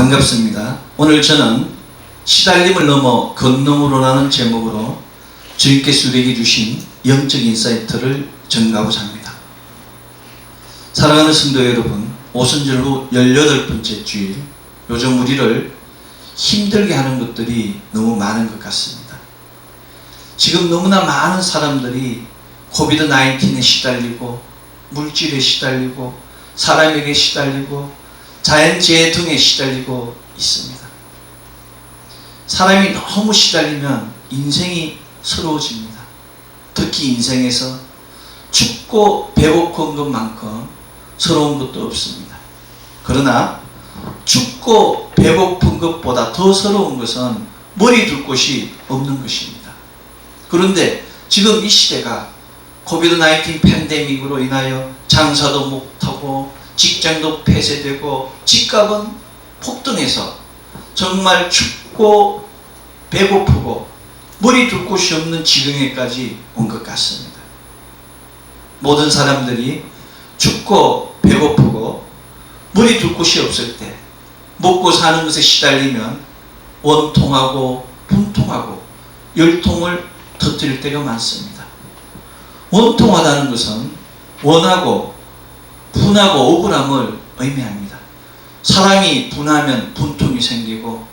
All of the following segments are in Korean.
반갑습니다. 오늘 저는 시달림을 넘어 건너으로라는 제목으로 주님께서 우리에게 주신 영적 인사이트를 전가하고자 합니다. 사랑하는 성도 여러분, 오순절 후 18번째 주일, 요즘 우리를 힘들게 하는 것들이 너무 많은 것 같습니다. 지금 너무나 많은 사람들이 코비드-19에 시달리고 물질에 시달리고 사람에게 시달리고 자연재해 등에 시달리고 있습니다. 사람이 너무 시달리면 인생이 서러워집니다. 특히 인생에서 춥고 배고픈 것만큼 서러운 것도 없습니다. 그러나 춥고 배고픈 것보다 더 서러운 것은 머리 둘 곳이 없는 것입니다. 그런데 지금 이 시대가 코비드-19 팬데믹으로 인하여 장사도 못하고 직장도 폐쇄되고 집값은 폭등해서 정말 춥고 배고프고 머리 둘 곳이 없는 지경에까지 온 것 같습니다. 모든 사람들이 춥고 배고프고 머리 둘 곳이 없을 때 먹고 사는 것에 시달리면 원통하고 분통하고 열통을 터뜨릴 때가 많습니다. 원통하다는 것은 원하고 분하고 억울함을 의미합니다. 사람이 분하면 분통이 생기고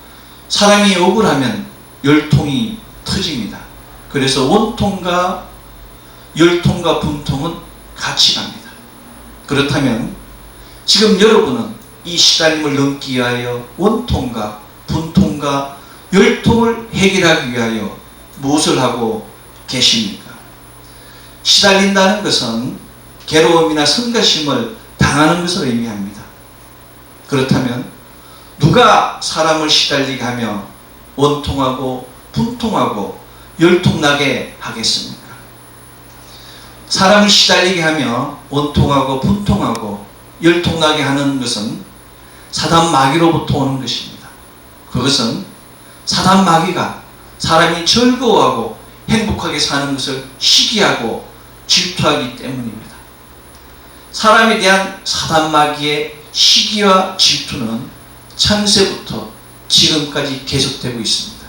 사람이 억울하면 열통이 터집니다. 그래서 원통과 열통과 분통은 같이 갑니다. 그렇다면 지금 여러분은 이 시달림을 넘기 위하여 원통과 분통과 열통을 해결하기 위하여 무엇을 하고 계십니까? 시달린다는 것은 괴로움이나 성가심을 당하는 것을 의미합니다. 그렇다면 누가 사람을 시달리게 하며 원통하고 분통하고 열통나게 하겠습니까? 사람을 시달리게 하며 원통하고 분통하고 열통나게 하는 것은 사단 마귀로부터 오는 것입니다. 그것은 사단 마귀가 사람이 즐거워하고 행복하게 사는 것을 시기하고 질투하기 때문입니다. 사람에 대한 사단 마귀의 시기와 질투는 창세부터 지금까지 계속되고 있습니다.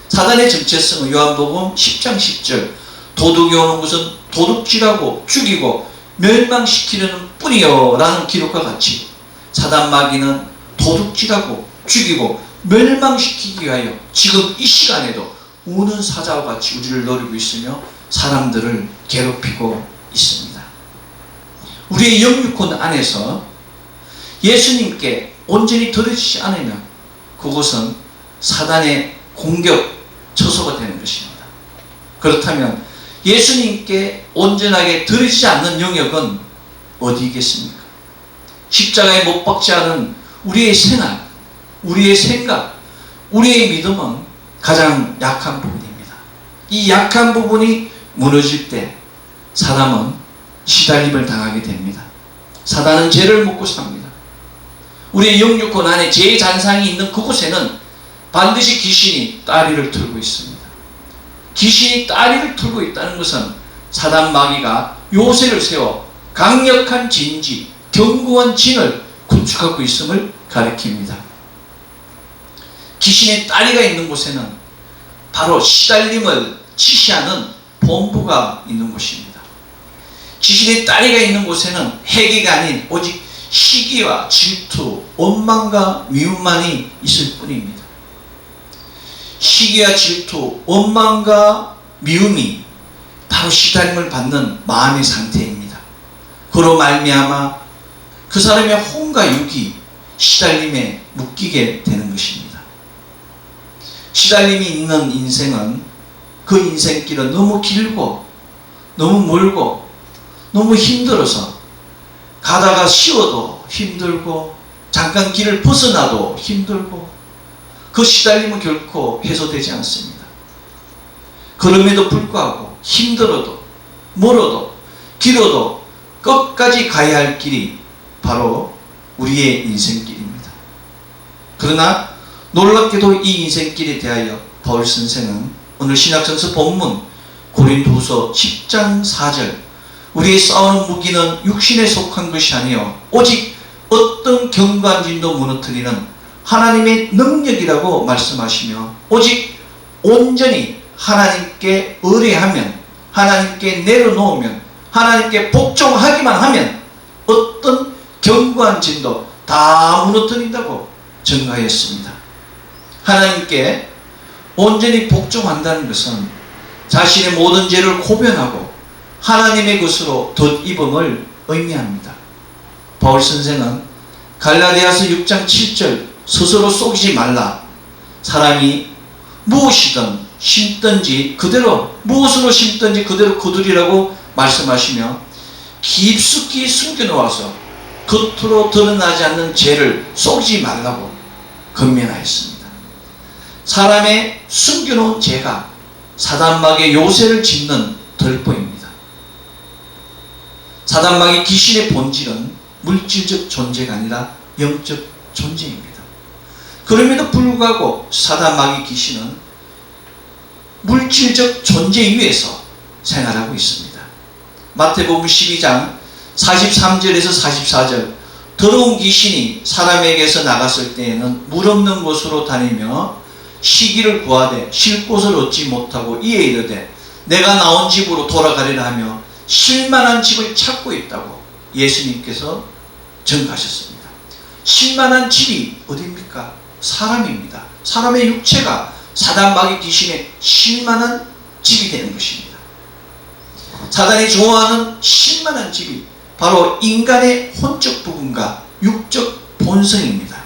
사단의 정체성은 요한복음 10장 10절 도둑이 오는 것은 도둑질하고 죽이고 멸망시키려는 뿐이요 라는 기록과 같이 사단 마귀는 도둑질하고 죽이고 멸망시키기 위하여 지금 이 시간에도 우는 사자와 같이 우리를 노리고 있으며 사람들을 괴롭히고 있습니다. 우리의 영육혼 안에서 예수님께 온전히 드러지지 않으면 그것은 사단의 공격 처소가 되는 것입니다. 그렇다면 예수님께 온전하게 드러지지 않는 영역은 어디겠습니까? 십자가에 못 박지 않은 우리의 생활, 우리의 생각, 우리의 믿음은 가장 약한 부분입니다. 이 약한 부분이 무너질 때 사람은 시달림을 당하게 됩니다. 사단은 죄를 먹고 삽니다. 우리의 영육혼 안에 죄의 잔상이 있는 그곳에는 반드시 귀신이 따리를 틀고 있습니다. 귀신이 따리를 틀고 있다는 것은 사단 마귀가 요새를 세워 강력한 진지, 견고한 진을 구축하고 있음을 가리킵니다. 귀신의 따리가 있는 곳에는 바로 시달림을 지시하는 본부가 있는 곳입니다. 귀신의 따리가 있는 곳에는 회개가 아닌 오직 시기와 질투, 원망과 미움만이 있을 뿐입니다. 시기와 질투, 원망과 미움이 바로 시달림을 받는 마음의 상태입니다. 그로 말미암아 그 사람의 혼과 육이 시달림에 묶이게 되는 것입니다. 시달림이 있는 인생은 그 인생길은 너무 길고 너무 멀고 너무 힘들어서 가다가 쉬어도 힘들고 잠깐 길을 벗어나도 힘들고 그 시달림은 결코 해소되지 않습니다. 그럼에도 불구하고 힘들어도 멀어도 길어도 끝까지 가야 할 길이 바로 우리의 인생길입니다. 그러나 놀랍게도 이 인생길에 대하여 바울 선생은 오늘 신약성서 본문 고린도후서 10장 4절 우리의 싸우는 무기는 육신에 속한 것이 아니요 오직 어떤 경관진도 무너뜨리는 하나님의 능력이라고 말씀하시며 오직 온전히 하나님께 의뢰하면, 하나님께 내려놓으면, 하나님께 복종하기만 하면 어떤 견고한 진도 다 무너뜨린다고 증거하였습니다. 하나님께 온전히 복종한다는 것은 자신의 모든 죄를 고변하고 하나님의 것으로 덧입음을 의미합니다. 바울 선생은 갈라디아서 6장 7절 스스로 속이지 말라. 사람이 무엇이든 심든지 그대로, 무엇으로 심든지 그대로 거두리라고 말씀하시며 깊숙이 숨겨놓아서 겉으로 드러나지 않는 죄를 속이지 말라고 권면하였습니다. 사람의 숨겨놓은 죄가 사단마귀의 요새를 짓는 덜보입니다. 사단마귀 귀신의 본질은 물질적 존재가 아니라 영적 존재입니다. 그럼에도 불구하고 사단마귀 귀신은 물질적 존재 위에서 생활하고 있습니다. 마태복음 12장 43절에서 44절, 더러운 귀신이 사람에게서 나갔을 때에는 물 없는 곳으로 다니며 시기를 구하되 쉴 곳을 얻지 못하고 이에 이르되 내가 나온 집으로 돌아가리라 하며 쉴만한 집을 찾고 있다고 예수님께서 증거하셨습니다. 쉴만한 집이 어디입니까? 사람입니다. 사람의 육체가 사단마귀 귀신의 쉴만한 집이 되는 것입니다. 사단이 좋아하는 쉴만한 집이 바로 인간의 혼적 부분과 육적 본성입니다.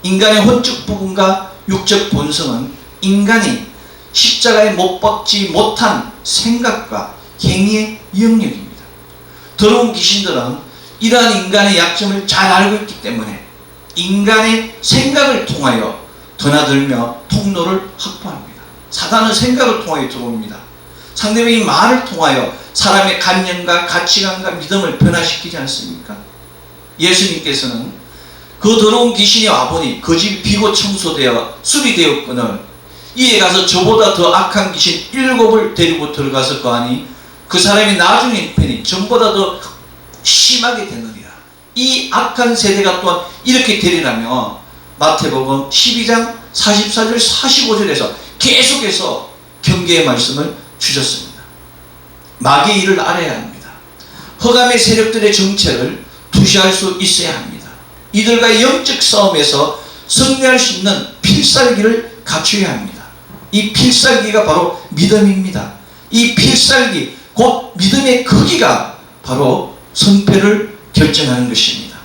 인간의 혼적 부분과 육적 본성은 인간이 십자가에 못 박지 못한 생각과 행위의 영역입니다. 더러운 귀신들은 이러한 인간의 약점을 잘 알고 있기 때문에 인간의 생각을 통하여 드나들며 통로를 확보합니다. 사단은 생각을 통하여 들어옵니다. 상대방의 말을 통하여 사람의 관념과 가치관과 믿음을 변화시키지 않습니까? 예수님께서는 그 더러운 귀신이 와보니 그 집이 비고 청소되어 수리되었거늘 이에 가서 저보다 더 악한 귀신 7을 데리고 들어가서 거하니 그 사람이 나중에 형편이 전보다 더 심하게 되느니라. 이 악한 세대가 또한 이렇게 되리라며 마태복음 12장 44절 45절에서 계속해서 경계의 말씀을 주셨습니다. 마귀의 일을 알아야 합니다. 흑암의 세력들의 정체를 투시할 수 있어야 합니다. 이들과의 영적 싸움에서 승리할 수 있는 필살기를 갖춰야 합니다. 이 필살기가 바로 믿음입니다. 이 필살기, 곧 믿음의 크기가 바로 승패를 결정하는 것입니다.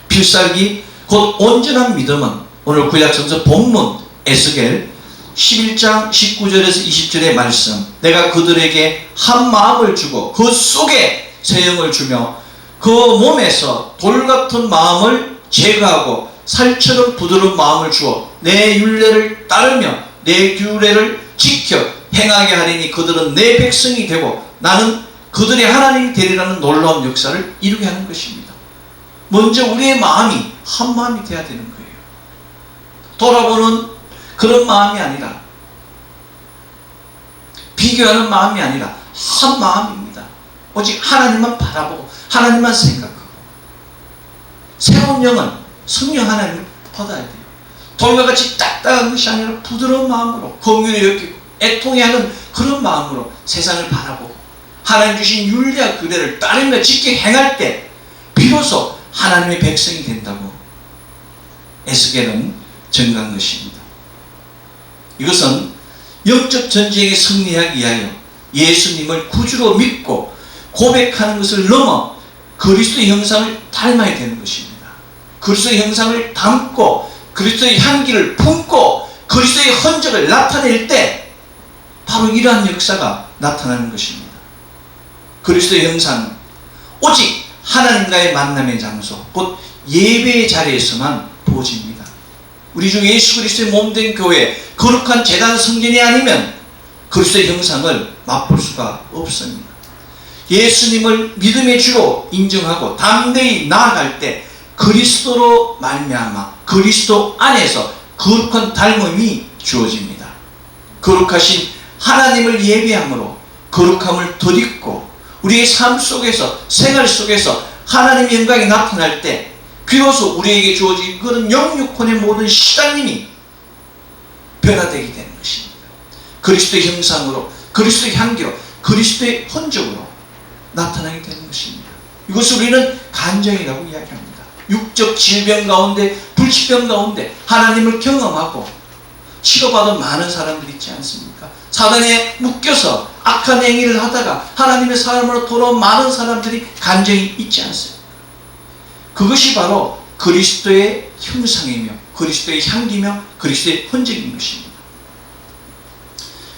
필살기, 곧 온전한 믿음은 오늘 구약성서 본문 에스겔 11장 19절에서 20절의 말씀, 내가 그들에게 한 마음을 주고 그 속에 새 영을 주며 그 몸에서 돌같은 마음을 제거하고 살처럼 부드러운 마음을 주어 내 율례를 따르며 내 규례를 지켜 행하게 하리니 그들은 내 백성이 되고 나는 그들의 하나님이 되리라는 놀라운 역사를 이루게 하는 것입니다. 먼저 우리의 마음이 한 마음이 되어야 되는 거예요. 돌아보는 그런 마음이 아니라, 비교하는 마음이 아니라 한 마음입니다. 오직 하나님만 바라보고 하나님만 생각하고, 새로운 영은 성령 하나님을 받아야 돼요. 돌과 같이 딱딱한 것이 아니라 부드러운 마음으로 긍휼히 여기고 애통해하는 그런 마음으로 세상을 바라보고 하나님 주신 율례와 규례를 따르며 지켜 행할 때 비로소 하나님의 백성이 된다고 에스겔은 증거한 것입니다. 이것은 영적 전쟁에 승리하기 위하여 예수님을 구주로 믿고 고백하는 것을 넘어 그리스도의 형상을 닮아야 되는 것입니다. 그리스도의 형상을 담고 그리스도의 향기를 품고 그리스도의 흔적을 나타낼 때 바로 이러한 역사가 나타나는 것입니다. 그리스도의 형상은 오직 하나님과의 만남의 장소, 곧 예배의 자리에서만 보여집니다. 우리 주 예수 그리스도의 몸된 교회, 거룩한 제단 성전이 아니면 그리스도의 형상을 맛볼 수가 없습니다. 예수님을 믿음의 주로 인정하고 담대히 나아갈 때 그리스도로 말미암아 그리스도 안에서 거룩한 닮음이 주어집니다. 거룩하신 하나님을 예배함으로 거룩함을 덧입고 우리의 삶 속에서, 생활 속에서 하나님의 영광이 나타날 때 비로소 우리에게 주어진 그런 영육혼의 모든 시달림이 변화되게 되는 것입니다. 그리스도의 형상으로, 그리스도의 향기로, 그리스도의 흔적으로 나타나게 되는 것입니다. 이것을 우리는 간정이라고 이야기합니다. 육적 질병 가운데, 불치병 가운데 하나님을 경험하고 치료받은 많은 사람들이 있지 않습니까? 사단에 묶여서 악한 행위를 하다가 하나님의 사람으로 돌아온 많은 사람들이 간증이 있지 않습니까? 그것이 바로 그리스도의 형상이며 그리스도의 향기며 그리스도의 흔적인 것입니다.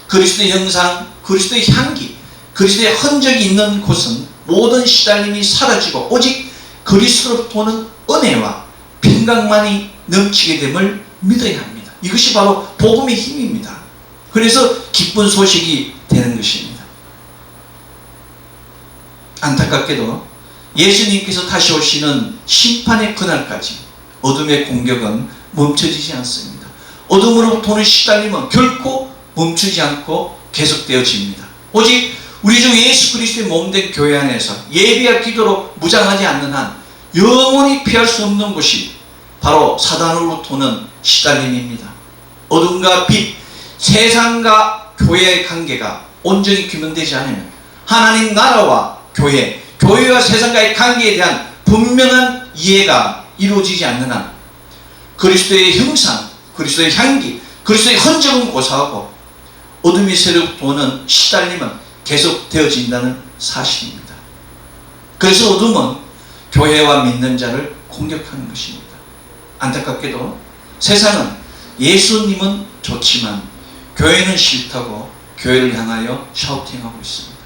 그리스도의 형상, 그리스도의 향기, 그리스도의 흔적이 있는 곳은 모든 시달림이 사라지고 오직 그리스도로부터 오는 은혜와 평강만이 넘치게 됨을 믿어야 합니다. 이것이 바로 복음의 힘입니다. 그래서 기쁜 소식이 되는 것입니다. 안타깝게도 예수님께서 다시 오시는 심판의 그날까지 어둠의 공격은 멈춰지지 않습니다. 어둠으로부터 오는 시달림은 결코 멈추지 않고 계속되어집니다. 오직 우리 주 예수 그리스도의 몸된 교회 안에서 예배와 기도로 무장하지 않는 한 영원히 피할 수 없는 것이 바로 사단으로부터 오는 시달림입니다. 어둠과 빛, 세상과 교회의 관계가 온전히 규명되지 않으면 하나님 나라와 교회, 교회와 세상과의 관계에 대한 분명한 이해가 이루어지지 않는 한 그리스도의 형상, 그리스도의 향기, 그리스도의 흔적은 고사하고 어둠의 세력부터 오는 시달림은 계속되어진다는 사실입니다. 그래서 어둠은 교회와 믿는 자를 공격하는 것입니다. 안타깝게도 세상은 예수님은 좋지만 교회는 싫다고 교회를 향하여 샤우팅하고 있습니다.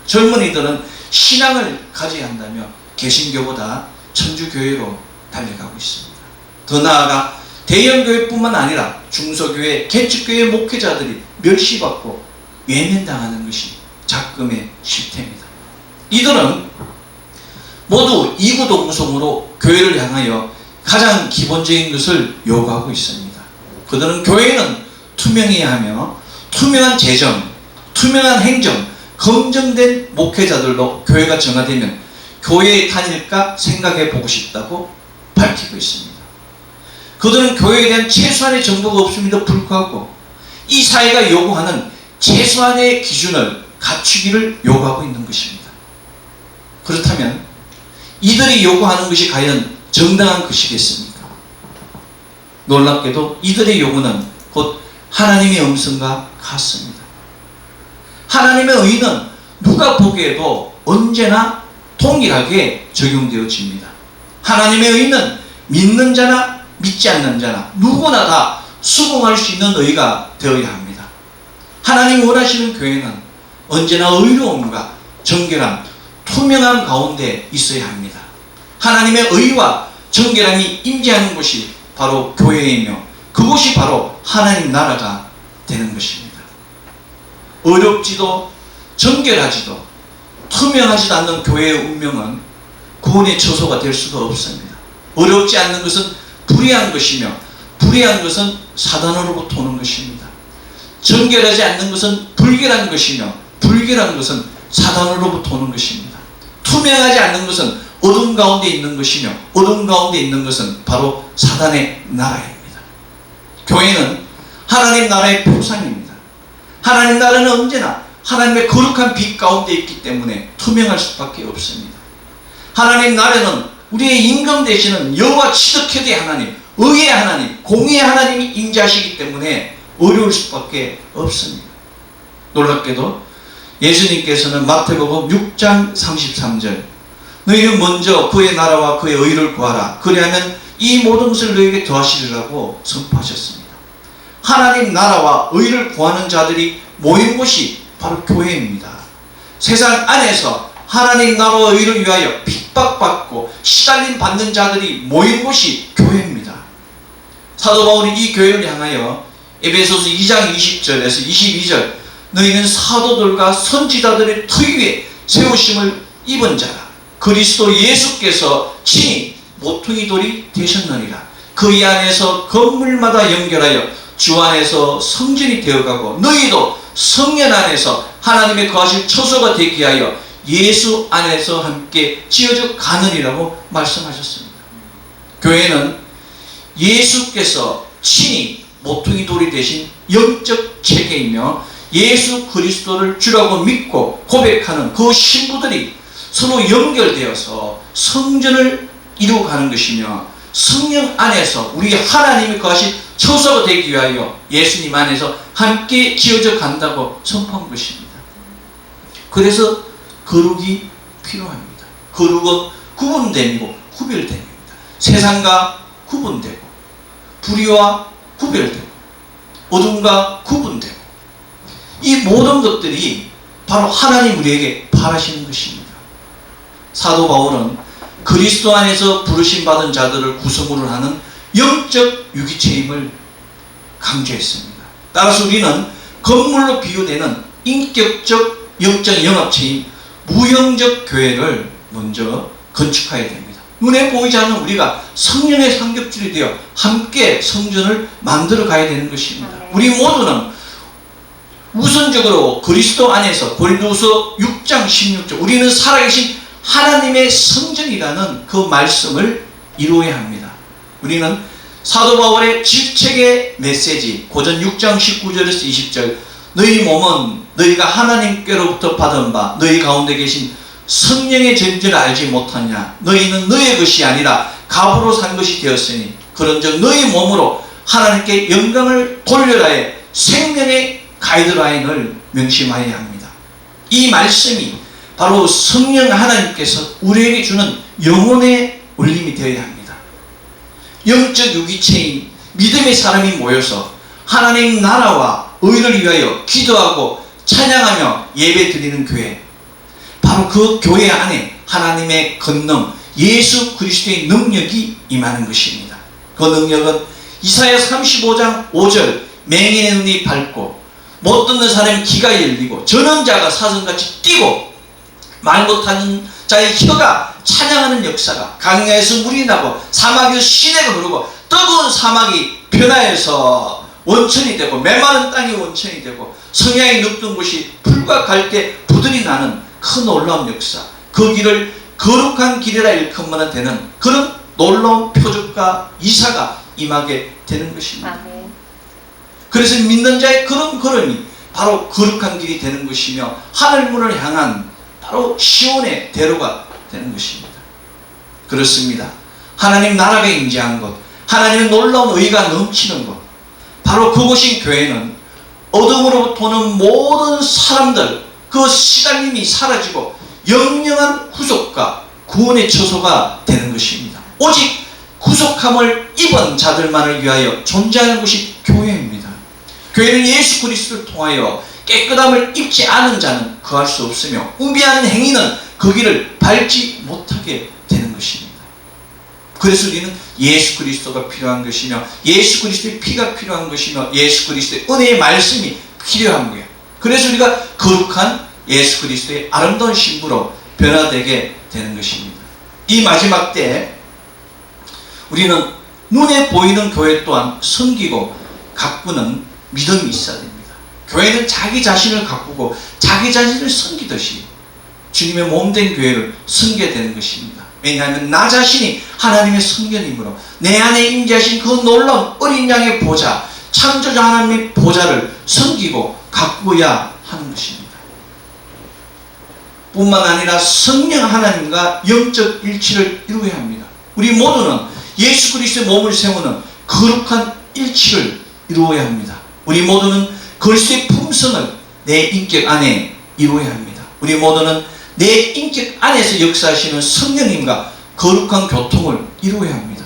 젊은이들은 신앙을 가져야 한다며 개신교보다 천주교회로 달려가고 있습니다. 더 나아가 대형교회뿐만 아니라 중소교회, 개척교회 목회자들이 멸시받고 외면당하는 것이 작금의 실태입니다. 이들은 모두 이구동성으로 교회를 향하여 가장 기본적인 것을 요구하고 있습니다. 그들은 교회는 투명해야 하며 투명한 재정, 투명한 행정, 검증된 목회자들로 교회가 정화되면 교회에 다닐까 생각해 보고 싶다고 밝히고 있습니다. 그들은 교회에 대한 최소한의 정보가 없음에도 불구하고 이 사회가 요구하는 최소한의 기준을 갖추기를 요구하고 있는 것입니다. 그렇다면 이들이 요구하는 것이 과연 정당한 것이겠습니까? 놀랍게도 이들의 요구는 곧 하나님의 음성과 같습니다. 하나님의 의는 누가 보기에도 언제나 동일하게 적용되어집니다. 하나님의 의는 믿는 자나 믿지 않는 자나 누구나 다 수긍할 수 있는 의가 되어야 합니다. 하나님이 원하시는 교회는 언제나 의로움과 정결함, 투명함 가운데 있어야 합니다. 하나님의 의와 정결함이 임재하는 곳이 바로 교회이며 그곳이 바로 하나님 나라가 되는 것입니다. 어렵지도 정결하지도 투명하지도 않는 교회의 운명은 구원의 처소가 될 수가 없습니다. 어렵지 않는 것은 불의한 것이며 불의한 것은 사단으로부터 오는 것입니다. 정결하지 않는 것은 불결한 것이며 불결한 것은 사단으로부터 오는 것입니다. 투명하지 않는 것은 어둠 가운데 있는 것이며 어둠 가운데 있는 것은 바로 사단의 나라입니다. 교회는 하나님 나라의 표상입니다. 하나님 나라는 언제나 하나님의 거룩한 빛 가운데 있기 때문에 투명할 수밖에 없습니다. 하나님 나라는 우리의 임금 되시는 여호와 치드케드의 하나님, 의의 하나님, 공의의 하나님이 임재하시기 때문에 어려울 수밖에 없습니다. 놀랍게도 예수님께서는 마태복음 6장 33절 너희는 먼저 그의 나라와 그의 의를 구하라. 그리하면 이 모든 것을 너희에게 더하시리라고 선포하셨습니다. 하나님 나라와 의를 구하는 자들이 모인 곳이 바로 교회입니다. 세상 안에서 하나님 나라와 의를 위하여 핍박받고 시달림 받는 자들이 모인 곳이 교회입니다. 사도 바울이 이 교회를 향하여 에베소서 2장 20절에서 22절 너희는 사도들과 선지자들의 터 위에 세우심을 입은 자라. 그리스도 예수께서 친히 모퉁이 돌이 되셨느니라. 그의 안에서 건물마다 연결하여 주 안에서 성전이 되어가고 너희도 성령 안에서 하나님의 거하실 처소가 되기 위하여 예수 안에서 함께 지어져 가느니라고 말씀하셨습니다. 교회는 예수께서 친히 모퉁이 돌이 되신 영적 체계이며 예수 그리스도를 주라고 믿고 고백하는 그 신부들이 서로 연결되어서 성전을 이루어가는 것이며 성령 안에서 우리 하나님이 거하신 처소가 되기 위하여 예수님 안에서 함께 지어져 간다고 선포한 것입니다. 그래서 거룩이 필요합니다. 거룩은 구분됨이고 구별됨입니다. 세상과 구분되고 불의와 구별되고 어둠과 구분되고 이 모든 것들이 바로 하나님 우리에게 바라시는 것입니다. 사도 바울은 그리스도 안에서 부르심 받은 자들을 구성으로 하는 영적 유기체임을 강조했습니다. 따라서 우리는 건물로 비유되는 인격적 영적 연합체인 무형적 교회를 먼저 건축해야 됩니다. 눈에 보이지 않는 우리가 성령의 삼겹줄이 되어 함께 성전을 만들어 가야 되는 것입니다. 우리 모두는 우선적으로 그리스도 안에서 고린도후서 6장 16절 우리는 살아계신 하나님의 성전이라는 그 말씀을 이루어야 합니다. 우리는 사도 바울의 질책의 메시지 고전 6장 19절에서 20절 너희 몸은 너희가 하나님께로부터 받은 바 너희 가운데 계신 성령의 존재를 알지 못하냐 너희는 너희의 것이 아니라 값으로 산 것이 되었으니 그런즉 너희 몸으로 하나님께 영광을 돌려라의 생명의 가이드라인을 명심하여야 합니다. 이 말씀이 바로 성령 하나님께서 우리에게 주는 영혼의 울림이 되어야 합니다. 영적 유기체인 믿음의 사람이 모여서 하나님 나라와 의를 위하여 기도하고 찬양하며 예배 드리는 교회, 바로 그 교회 안에 하나님의 권능 예수 그리스도의 능력이 임하는 것입니다. 그 능력은 이사야 35장 5절 맹인의 눈이 밝고 못 듣는 사람의 귀가 열리고 전언자가 사슴같이 뛰고 말 못하는 자의 혀가 찬양하는 역사가 강야에서 물이 나고 사막에서 시내가 흐르고 뜨거운 사막이 변화해서 원천이 되고 메마른 땅이 원천이 되고 성향이 눕던 곳이 풀과 갈대 부들이 나는 큰 놀라운 역사, 그 길을 거룩한 길이라 일컫으면 되는 그런 놀라운 표적과 이사가 임하게 되는 것입니다. 아멘. 그래서 믿는 자의 그런 걸음이 바로 거룩한 길이 되는 것이며 하늘문을 향한 바로 시온의 대로가 되는 것입니다. 그렇습니다. 하나님 나라가 임재한 곳, 하나님의 놀라운 의가 넘치는 곳, 바로 그곳인 교회는 어둠으로부터 오는 모든 사람들 그 시달림이 사라지고 영영한 구속과 구원의 처소가 되는 것입니다. 오직 구속함을 입은 자들만을 위하여 존재하는 곳이 교회입니다. 교회는 예수 그리스도를 통하여 깨끗함을 입지 않은 자는 거할 수 없으며 우비하는 행위는 그 길을 밟지 못하게 되는 것입니다. 그래서 우리는 예수 그리스도가 필요한 것이며 예수 그리스도의 피가 필요한 것이며 예수 그리스도의 은혜의 말씀이 필요한 거예요. 그래서 우리가 거룩한 예수 그리스도의 아름다운 신부로 변화되게 되는 것입니다. 이 마지막 때 우리는 눈에 보이는 교회 또한 섬기고 가꾸는 믿음이 있어야 됩니다. 교회는 자기 자신을 가꾸고 자기 자신을 섬기듯이 주님의 몸된 교회를 섬겨야 되는 것입니다. 왜냐하면 나 자신이 하나님의 성전이므로 내 안에 임재하신 그 놀라운 어린 양의 보좌, 창조자 하나님의 보좌를 섬기고 가꾸어야 하는 것입니다. 뿐만 아니라 성령 하나님과 영적 일치를 이루어야 합니다. 우리 모두는 예수 그리스도의 몸을 세우는 거룩한 일치를 이루어야 합니다. 우리 모두는 그리스도의 품성을 내 인격 안에 이루어야 합니다. 우리 모두는 내 인격 안에서 역사하시는 성령님과 거룩한 교통을 이루어야 합니다.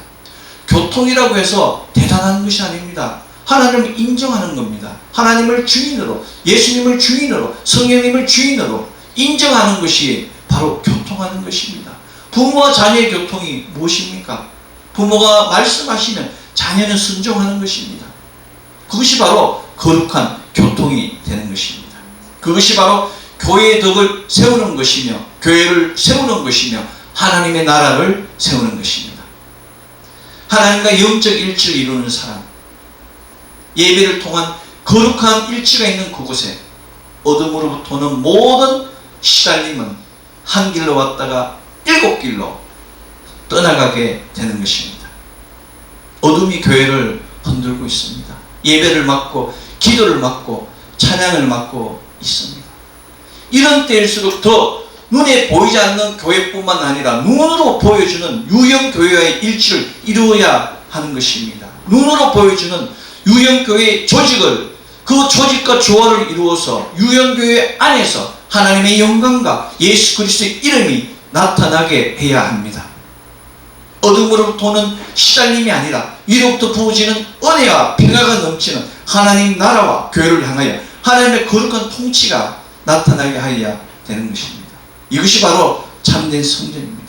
교통이라고 해서 대단한 것이 아닙니다. 하나님을 인정하는 겁니다. 하나님을 주인으로, 예수님을 주인으로, 성령님을 주인으로 인정하는 것이 바로 교통하는 것입니다. 부모와 자녀의 교통이 무엇입니까? 부모가 말씀하시면 자녀는 순종하는 것입니다. 그것이 바로 거룩한 교통이 되는 것입니다. 그것이 바로 교회의 덕을 세우는 것이며 교회를 세우는 것이며 하나님의 나라를 세우는 것입니다. 하나님과 영적 일치를 이루는 사람, 예배를 통한 거룩한 일치가 있는 그곳에 어둠으로부터 오는 모든 시달림은 한 길로 왔다가 일곱 길로 떠나가게 되는 것입니다. 어둠이 교회를 흔들고 있습니다. 예배를 맡고 기도를 맡고 찬양을 맡고 있습니다. 이런 때일수록 더 눈에 보이지 않는 교회뿐만 아니라 눈으로 보여주는 유형교회와의 일치를 이루어야 하는 것입니다. 눈으로 보여주는 유형교회의 조직을, 그 조직과 조화를 이루어서 유형교회 안에서 하나님의 영광과 예수 그리스도의 이름이 나타나게 해야 합니다. 어둠으로부터 오는 시달림이 아니라 위로부터 부어지는 은혜와 평화가 넘치는 하나님 나라와 교회를 향하여 하나님의 거룩한 통치가 나타나게 하여야 되는 것입니다. 이것이 바로 참된 성전입니다.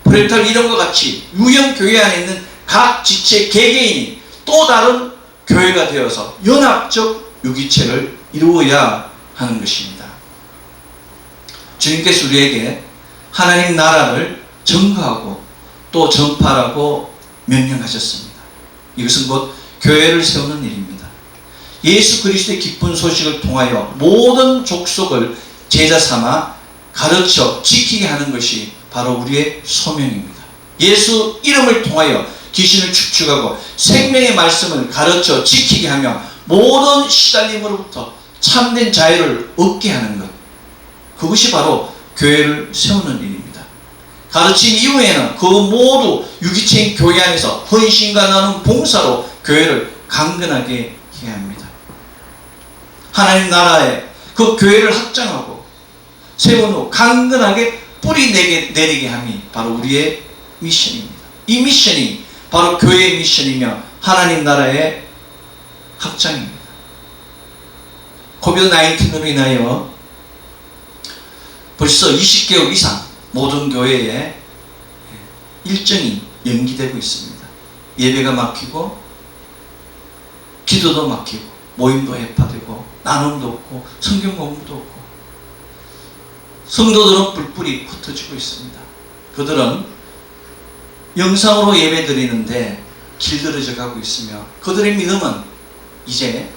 프레탈 이름과 같이 유형교회 안에 있는 각 지체 개개인이 또 다른 교회가 되어서 연합적 유기체를 이루어야 하는 것입니다. 주님께서 우리에게 하나님 나라를 증거하고 또 전파하라고 명령하셨습니다. 이것은 곧 교회를 세우는 일입니다. 예수 그리스도의 기쁜 소식을 통하여 모든 족속을 제자 삼아 가르쳐 지키게 하는 것이 바로 우리의 소명입니다. 예수 이름을 통하여 귀신을 축축하고 생명의 말씀을 가르쳐 지키게 하며 모든 시달림으로부터 참된 자유를 얻게 하는 것, 그것이 바로 교회를 세우는 일입니다. 가르친 이후에는 그 모두 유기체인 교회 안에서 헌신과 나눈 봉사로 교회를 강건하게 해야 합니다. 하나님 나라에 그 교회를 확장하고 세운 후 강건하게 뿌리 내리게 함이 바로 우리의 미션입니다. 이 미션이 바로 교회의 미션이며 하나님 나라의 확장입니다. 코비드-19으로 인하여 벌써 20개월 이상 모든 교회에 일정이 연기되고 있습니다. 예배가 막히고 기도도 막히고 모임도 해파되고 나눔도 없고 성경 공부도 없고 성도들은 뿔뿔이 흩어지고 있습니다. 그들은 영상으로 예배 드리는데 길들여져 가고 있으며 그들의 믿음은 이제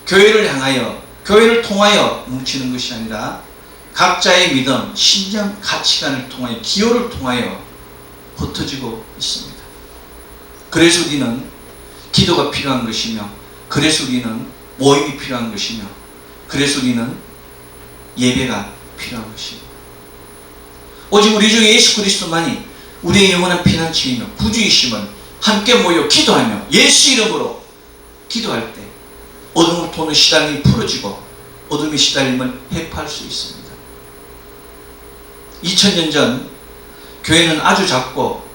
교회를 향하여 교회를 통하여 뭉치는 것이 아니라 각자의 믿음, 신념, 가치관을 통하여 기호를 통하여 흩어지고 있습니다. 그래서 우리는 기도가 필요한 것이며 그래서 우리는 모임이 필요한 것이며 그래서 우리는 예배가 필요한 것입니다. 오직 우리 주 예수 그리스도만이 우리의 영원한 피난처이며 구주이심을 함께 모여 기도하며 예수 이름으로 기도할 때 어둠으로부터 오는 시달림이 풀어지고 어둠의 시달림을 해파할 수 있습니다. 2000년 전 교회는 아주 작고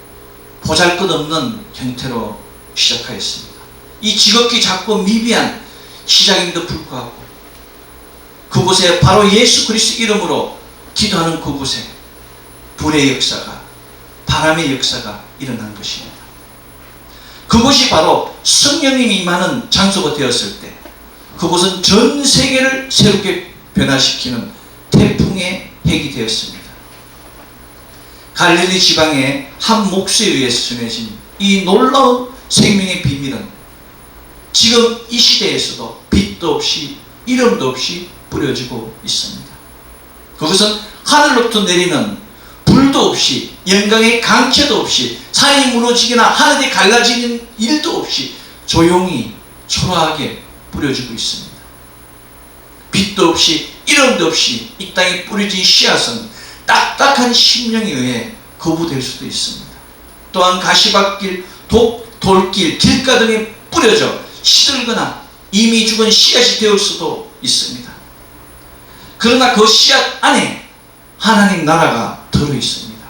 보잘것없는 형태로 시작하였습니다. 이 지극히 작고 미비한 시작임에도 불구하고 그곳에 바로 예수 그리스도 이름으로 기도하는 그곳에 불의 역사가, 바람의 역사가 일어난 것입니다. 그곳이 바로 성령님이 임하는 장소가 되었을 때 그곳은 전 세계를 새롭게 변화시키는 태풍의 핵이 되었습니다. 갈릴리 지방의 한 목수에 의해서 전해진 이 놀라운 생명의 비밀은 지금 이 시대에서도 빛도 없이 이름도 없이 뿌려지고 있습니다. 그것은 하늘로부터 내리는 불도 없이 영광의 강체도 없이 산이 무너지거나 하늘이 갈라지는 일도 없이 조용히 초라하게 뿌려지고 있습니다. 빛도 없이 이름도 없이 이 땅에 뿌려진 씨앗은 딱딱한 심령에 의해 거부될 수도 있습니다. 또한 가시밭길, 돌길, 길가 등에 뿌려져 시들거나 이미 죽은 씨앗이 되을 수도 있습니다. 그러나 그 씨앗 안에 하나님 나라가 들어있습니다.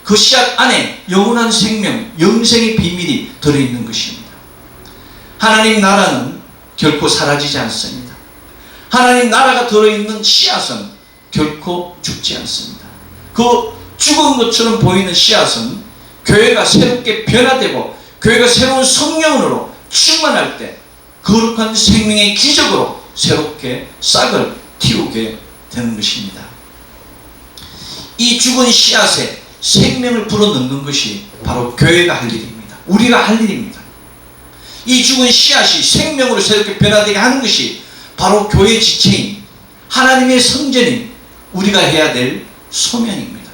그 씨앗 안에 영원한 생명, 영생의 비밀이 들어있는 것입니다. 하나님 나라는 결코 사라지지 않습니다. 하나님 나라가 들어있는 씨앗은 결코 죽지 않습니다. 그 죽은 것처럼 보이는 씨앗은 교회가 새롭게 변화되고 교회가 새로운 성령으로 충만할 때 거룩한 생명의 기적으로 새롭게 싹을 틔우게 되는 것입니다. 이 죽은 씨앗에 생명을 불어넣는 것이 바로 교회가 할 일입니다. 우리가 할 일입니다. 이 죽은 씨앗이 생명으로 새롭게 변화되게 하는 것이 바로 교회의 지체인 하나님의 성전인 우리가 해야 될 소명입니다.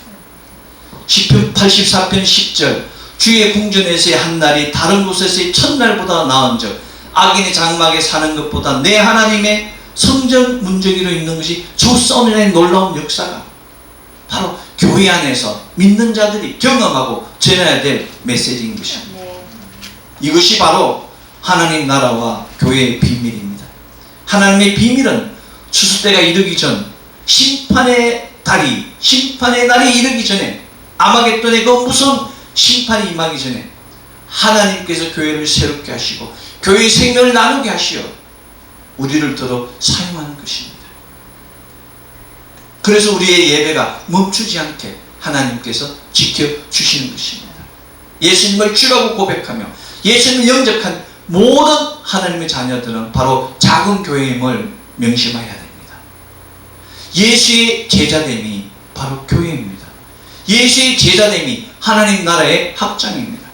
시편 84편 10절 주의 궁전에서의 한 날이 다른 곳에서의 첫날보다 나은즉 악인의 장막에 사는 것보다 내 하나님의 성전 문지기로 있는 것이 저 써내는 놀라운 역사가 바로 교회 안에서 믿는 자들이 경험하고 전해야 될 메시지인 것입니다. 이것이 바로 하나님 나라와 교회의 비밀입니다. 하나님의 비밀은 추수 때가 이르기 전 심판의 날이 이르기 전에 아마겟돈의 그 무서운 심판이 임하기 전에 하나님께서 교회를 새롭게 하시고 교회의 생명을 나누게 하시어 우리를 더러 사용하는 것입니다. 그래서 우리의 예배가 멈추지 않게 하나님께서 지켜주시는 것입니다. 예수님을 주라고 고백하며 예수님을 영접한 모든 하나님의 자녀들은 바로 작은 교회임을 명심해야 됩니다. 예수의 제자됨이 바로 교회입니다. 예수의 제자됨이 하나님 나라의 확장입니다.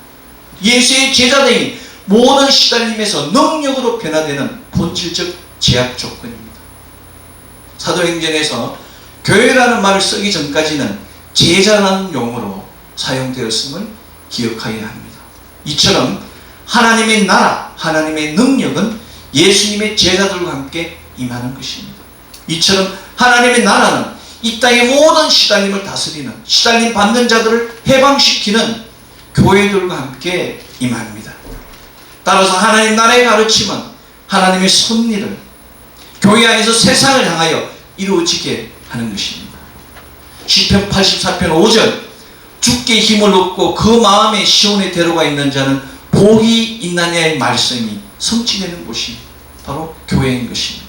예수의 제자됨이 모든 시달림에서 능력으로 변화되는 본질적 제약 조건입니다. 사도행전에서 교회라는 말을 쓰기 전까지는 제자라는 용어로 사용되었음을 기억해야 합니다. 이처럼 하나님의 나라, 하나님의 능력은 예수님의 제자들과 함께 임하는 것입니다. 이처럼 하나님의 나라는 이 땅의 모든 시달림을 다스리는, 시달림 받는 자들을 해방시키는 교회들과 함께 임합니다. 따라서 하나님 나라의 가르침은 하나님의 섭리를 교회 안에서 세상을 향하여 이루어지게 하는 것입니다. 시편 84편 5절 주께 힘을 얻고 그 마음에 시온에 데려가 있는 자는 복이 있나냐의 말씀이 성취되는 곳이 바로 교회인 것입니다.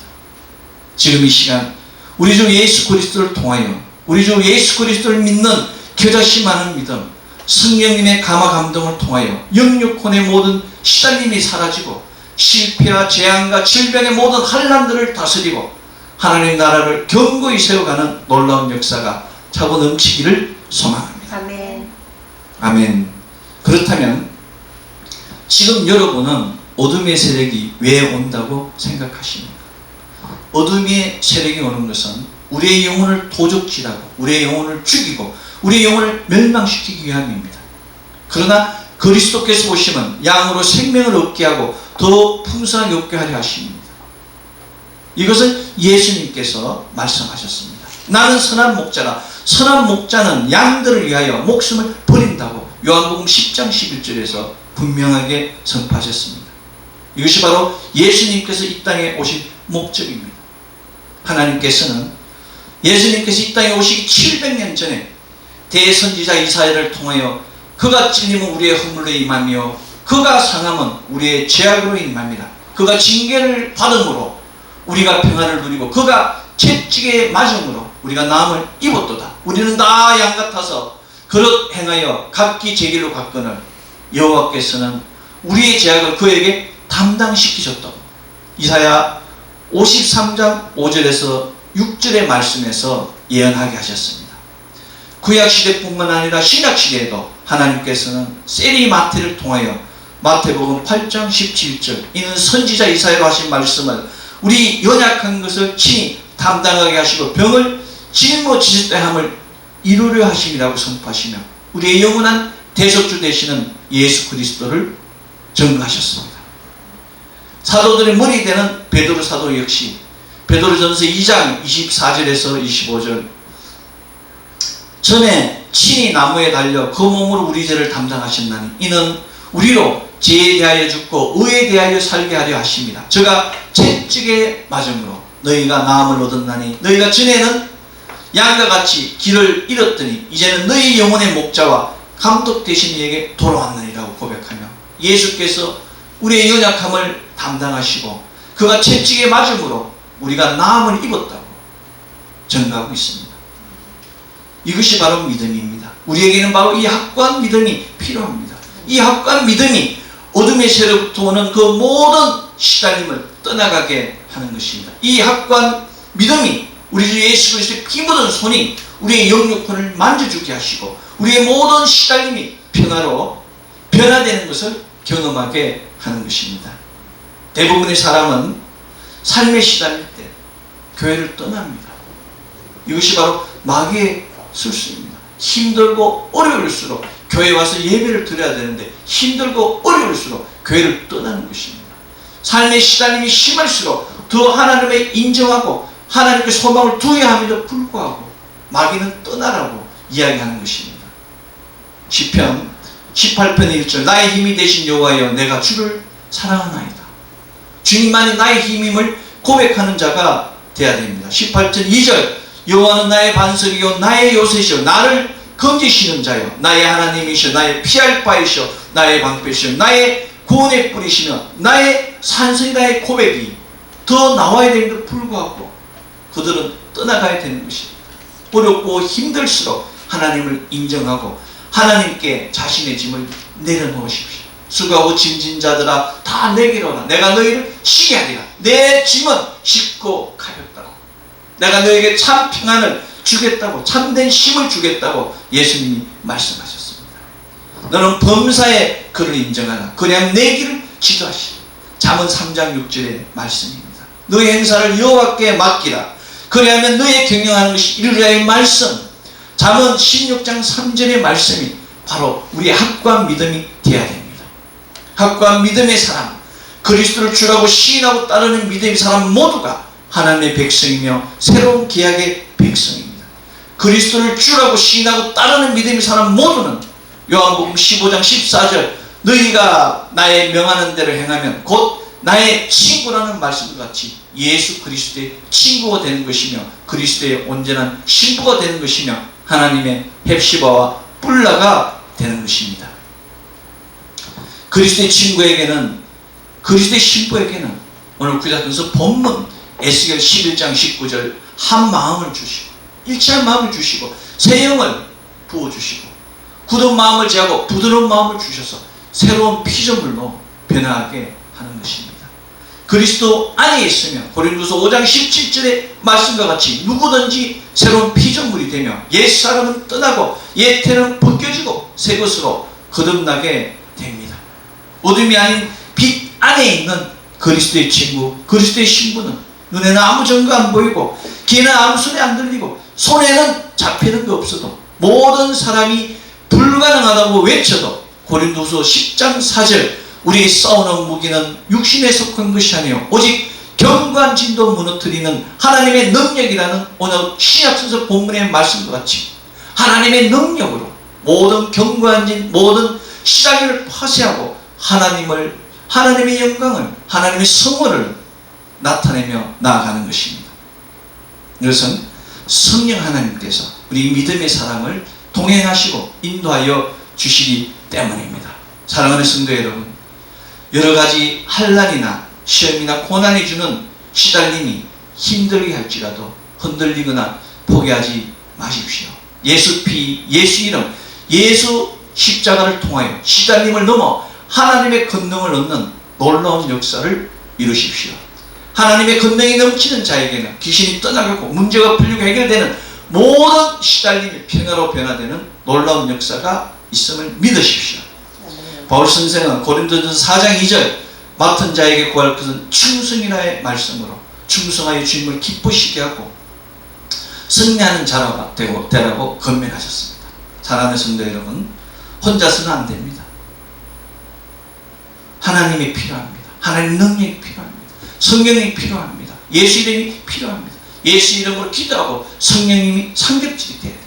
지금 이 시간 우리 주 예수 그리스도를 통하여 우리 주 예수 그리스도를 믿는 겨자씨많은 믿음, 성령님의 감화 감동을 통하여 영육혼의 모든 시달림이 사라지고 실패와 재앙과 질병의 모든 환난들을 다스리고 하나님 나라를 견고히 세워가는 놀라운 역사가 차고 넘치기를 소망합니다. 아멘. 아멘. 그렇다면 지금 여러분은 어둠의 세력이 왜 온다고 생각하십니까? 어둠의 세력이 오는 것은 우리의 영혼을 도적질하고 우리의 영혼을 죽이고 우리의 영혼을 멸망시키기 위함입니다. 그러나 그리스도께서 오시면 양으로 생명을 얻게 하고 더 풍성하게 얻게 하려 하십니다. 이것은 예수님께서 말씀하셨습니다. 나는 선한 목자라. 선한 목자는 양들을 위하여 목숨을 버린다고 요한복음 10장 11절에서 분명하게 선포하셨습니다. 이것이 바로 예수님께서 이 땅에 오신 목적입니다. 하나님께서는 예수님께서 이 땅에 오시기 700년 전에 대선지자 이사야를 통하여 그가 찔림은 우리의 허물로 임하며 그가 상함은 우리의 죄악으로 임합니다. 그가 징계를 받음으로 우리가 평안을 누리고 그가 채찍에 맞음으로 우리가 나음을 입었도다. 우리는 다 양 같아서 그릇 행하여 각기 제 길로 갔거늘 여호와께서는 우리의 죄악을 그에게 담당시키셨다고 이사야 53장 5절에서 6절의 말씀에서 예언하게 하셨습니다. 구약시대뿐만 아니라 신약시대에도 하나님께서는 세리 마태를 통하여 마태복음 8장 17절 이는 선지자 이사야로 하신 말씀을 우리 연약한 것을 친히 담당하게 하시고 병을 짊어지셨다함을 이루려 하심이라고 선포하시며 우리의 영원한 대속주 되시는 예수 그리스도를 증거하셨습니다. 사도들의 머리 되는 베드로 사도 역시 베드로전서 2장 24절에서 25절 전에 친히 나무에 달려 그 몸으로 우리 죄를 담당하셨나니 이는 우리로 죄에 대하여 죽고 의에 대하여 살게 하려 하십니다. 저가 채찍에 맞음으로 너희가 나음을 얻었나니 너희가 전에는 양과 같이 길을 잃었더니 이제는 너희 영혼의 목자와 감독 되신 이에게 돌아왔느니라고 고백하며 예수께서 우리의 연약함을 담당하시고 그가 채찍에 맞음으로 우리가 나음을 입었다고 전가하고 있습니다. 이것이 바로 믿음입니다. 우리에게는 바로 이 확고한 믿음이 필요합니다. 이 확고한 믿음이 어둠의 세력부터 오는 그 모든 시달림을 떠나가게 하는 것입니다. 이 확고한 믿음이 우리 주 예수 그리스도의 피 묻은 손이 우리의 영육혼을 만져주게 하시고 우리의 모든 시달림이 평화로 변화되는 것을 경험하게 하는 것입니다. 대부분의 사람은 삶에 시달릴 때 교회를 떠납니다. 이것이 바로 마귀의 술수입니다. 힘들고 어려울수록 교회 와서 예배를 드려야 되는데 힘들고 어려울수록 교회를 떠나는 것입니다. 삶의 시달림이 심할수록 더 하나님을 인정하고 하나님께 소망을 두어야 함에도 불구하고 마귀는 떠나라고 이야기하는 것입니다. 시편 18편 1절 나의 힘이 되신 여호와여 내가 주를 사랑하나이다. 주님만이 나의 힘임을 고백하는 자가 되어야 됩니다. 18편 2절 여호와는 나의 반석이요 나의 요새시요 나를 건지시는 자요 나의 하나님이시요 나의 피할 바이시요 나의 방패시요 나의 구원의 뿌리시며 나의 산성이다의 고백이 더 나와야 되는데 불구하고 그들은 떠나가야 되는 것입니다. 어렵고 힘들수록 하나님을 인정하고 하나님께 자신의 짐을 내려놓으십시오. 수고하고 짐진 자들아 다 내게로 오라. 내가 너희를 쉬게 하리라. 내 짐은 쉽고 가볍다고. 내가 너에게 참 평안을 주겠다고, 참된 힘을 주겠다고 예수님이 말씀하셨습니다. 너는 범사에 그를 인정하라. 그냥 내 길을 지도하시라. 잠언 3장 6절의 말씀입니다. 너의 행사를 여호와께 맡기라. 그리하면 너의 경영하는 것이 이루리라. 의 말씀. 잠언 16장 3절의 말씀이 바로 우리의 확고한 믿음이 되어야 됩니다. 확고한 믿음의 사람, 그리스도를 주라고 시인하고 따르는 믿음의 사람 모두가 하나님의 백성이며 새로운 기약의 백성입니다. 그리스도를 주라고 시인하고 따르는 믿음의 사람 모두는 요한복음 15장 14절 너희가 나의 명하는 대로 행하면 곧 나의 친구라는 말씀과 같이 예수 그리스도의 친구가 되는 것이며 그리스도의 온전한 신부가 되는 것이며 하나님의 헵시바와 뿔라가 되는 것입니다. 그리스도의 친구에게는 그리스도의 신부에게는 오늘 구약에서 본문 에스겔 11장 19절 한 마음을 주시고 일치한 마음을 주시고 새 영을 부어주시고 굳은 마음을 제하고 부드러운 마음을 주셔서 새로운 피조물로 변화하게 하는 것입니다. 그리스도 안에 있으면 고린도서 5장 17절의 말씀과 같이 누구든지 새로운 피조물이 되며 옛사람은 떠나고 옛태는 벗겨지고 새 것으로 거듭나게 됩니다. 어둠이 아닌 빛 안에 있는 그리스도의 친구, 그리스도의 신부는 눈에는 아무 증거 안 보이고 귀에는 아무 소리 안 들리고 손에는 잡히는 거 없어도 모든 사람이 불가능하다고 외쳐도 고린도서 10장 4절 우리의 싸우는 무기는 육신에 속한 것이 아니요 오직 견고한 진도 무너뜨리는 하나님의 능력이라는 오늘 신약성서 본문의 말씀과 같이 하나님의 능력으로 모든 견고한 진 모든 시장을 파쇄하고 하나님의 영광을 하나님의 성원을 나타내며 나아가는 것입니다. 이것은 성령 하나님께서 우리 믿음의 사람을 동행하시고 인도하여 주시기 때문입니다. 사랑하는 성도 여러분, 여러 가지 환난이나 시험이나 고난이 주는 시달림이 힘들게 할지라도 흔들리거나 포기하지 마십시오. 예수 피, 예수 이름, 예수 십자가를 통하여 시달림을 넘어 하나님의 권능을 얻는 놀라운 역사를 이루십시오. 하나님의 권능이 넘치는 자에게는 귀신이 떠나가고 문제가 풀리고 해결되는 모든 시달림이 평화로 변화되는 놀라운 역사가 있음을 믿으십시오. 바울 선생은 고린도전서 4장 2절 맡은 자에게 구할 것은 충성이라의 말씀으로 충성하여 주님을 기쁘시게 하고 승리하는 자가 되라고 권면하셨습니다. 사랑하는 성도 여러분, 혼자서는 안 됩니다. 하나님이 필요합니다. 하나님 능력이 필요합니다. 성령이 필요합니다. 예수 이름이 필요합니다. 예수 이름으로 기도하고 성령님이 상급질이 돼야 돼요.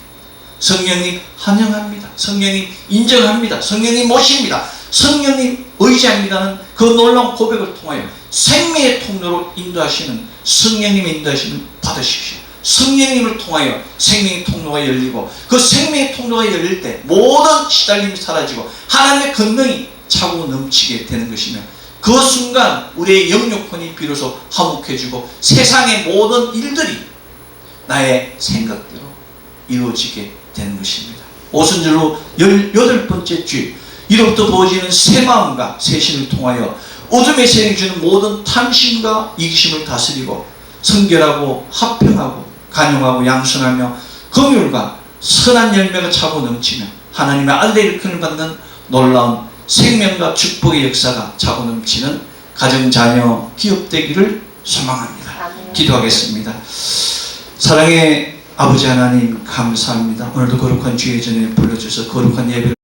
성령이 환영합니다. 성령이 인정합니다. 성령이 모십니다. 성령님 의지합니다는 그 놀라운 고백을 통하여 생명의 통로로 인도하시는 성령님의 인도하시는 받으십시오. 성령님을 통하여 생명의 통로가 열리고 그 생명의 통로가 열릴 때 모든 시달림이 사라지고 하나님의 권능이 차고 넘치게 되는 것이며 그 순간 우리의 영육혼이 비로소 화목해지고 세상의 모든 일들이 나의 생각대로 이루어지게 되는 것입니다. 오순절로 18번째 주 이로부터 부어지는 새 마음과 새 신을 통하여 어둠의 세력이 주는 모든 탐심과 이기심을 다스리고 성결하고 화평하고 간용하고 양순하며 긍휼과 선한 열매가 차고 넘치며 하나님의 아들의 일꾼을 받는 놀라운 생명과 축복의 역사가 차고 넘치는 가정, 자녀, 기업 되기를 소망합니다. 아멘. 기도하겠습니다. 사랑의 아버지 하나님 감사합니다. 오늘도 거룩한 주의 전에 불러주셔서 거룩한 예배를